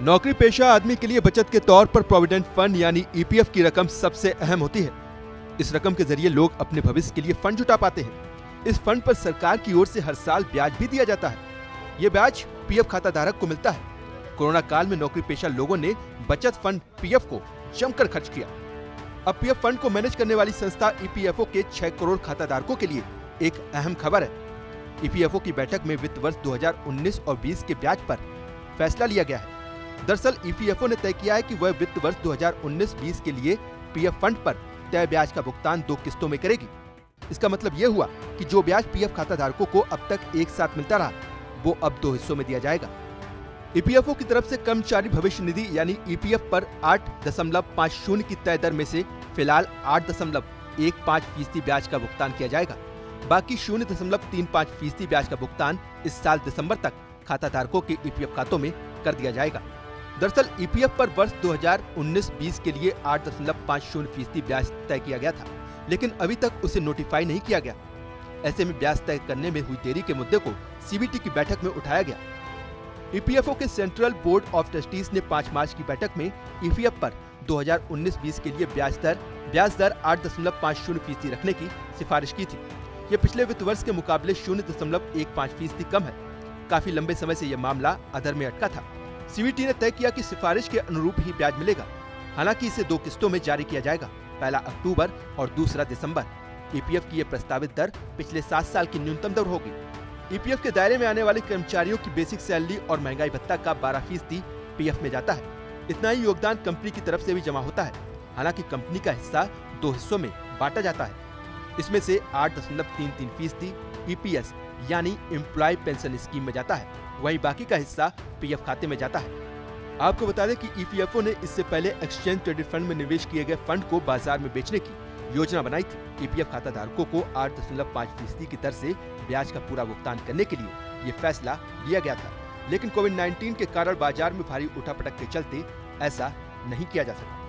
नौकरी पेशा आदमी के लिए बचत के तौर पर प्रोविडेंट फंड यानी ईपीएफ की रकम सबसे अहम होती है। इस रकम के जरिए लोग अपने भविष्य के लिए फंड जुटा पाते हैं। इस फंड पर सरकार की ओर से हर साल ब्याज भी दिया जाता है। ये ब्याज पीएफ खाता धारक को मिलता है। कोरोना काल में नौकरी पेशा लोगों ने बचत फंड पीएफ को जमकर खर्च किया। अब पीएफ फंड को मैनेज करने वाली संस्था ईपीएफओ के 6 करोड़ खाता धारकों के लिए एक अहम खबर है। ईपीएफओ की बैठक में वित्त वर्ष 2019 और 20 के ब्याज पर फैसला लिया गया है। दरअसल ईपीएफओ ने तय किया है कि वह वित्त वर्ष 2019-20 के लिए पीएफ फंड पर तय ब्याज का भुगतान 2 किस्तों में करेगी। इसका मतलब यह हुआ कि जो ब्याज पीएफ खाता धारकों को अब तक एक साथ मिलता रहा, वो अब 2 हिस्सों में दिया जाएगा। ईपीएफओ की तरफ से कर्मचारी भविष्य निधि यानी ईपीएफ पर 8.50 की तय दर में से फिलहाल 8.15% ब्याज का भुगतान किया जाएगा। बाकी 0.35% ब्याज का भुगतान इस साल दिसंबर तक खाता धारकों के ईपीएफ खातों में कर दिया जाएगा। दरअसल ईपीएफ पर वर्ष 2019-20 के लिए 8.50% ब्याज तय किया गया था, लेकिन अभी तक उसे नोटिफाई नहीं किया गया। ऐसे में ब्याज तय करने में हुई देरी के मुद्दे को सीबीटी की बैठक में उठाया गया। ईपीएफओ के सेंट्रल बोर्ड ऑफ ट्रस्टीज ने 5 मार्च की बैठक में ईपीएफ पर 2019-20 के लिए ब्याज दर 8.50% रखने की सिफारिश की थी। ये पिछले वित्त वर्ष के मुकाबले 0.15% कम है। काफी लंबे समय से यह मामला अधर में अटका था। सीबीटी ने तय किया कि सिफारिश के अनुरूप ही ब्याज मिलेगा। हालांकि इसे 2 किस्तों में जारी किया जाएगा, पहला अक्टूबर और दूसरा दिसंबर। ईपीएफ की यह प्रस्तावित दर पिछले 7 साल की न्यूनतम दर होगी। ईपीएफ के दायरे में आने वाले कर्मचारियों की बेसिक सैलरी और महंगाई भत्ता का 12% पीएफ में जाता है। इतना ही योगदान कंपनी की तरफ से भी जमा होता है। हालांकि कंपनी का हिस्सा 2 हिस्सों में बांटा जाता है। इसमें से 8.33% ईपीएस यानी एम्प्लॉय पेंशन स्कीम में जाता है, वहीं बाकी का हिस्सा पीएफ खाते में जाता है। आपको बता दें कि ईपीएफओ ने इससे पहले एक्सचेंज ट्रेडेड फंड में निवेश किए गए फंड को बाजार में बेचने की योजना बनाई थी। ईपीएफ खाता धारकों को 8.5% की दर से ब्याज का पूरा भुगतान करने के लिए ये फैसला लिया गया था, लेकिन कोविड-19 के कारण बाजार में भारी उठापटक के चलते ऐसा नहीं किया जा सका।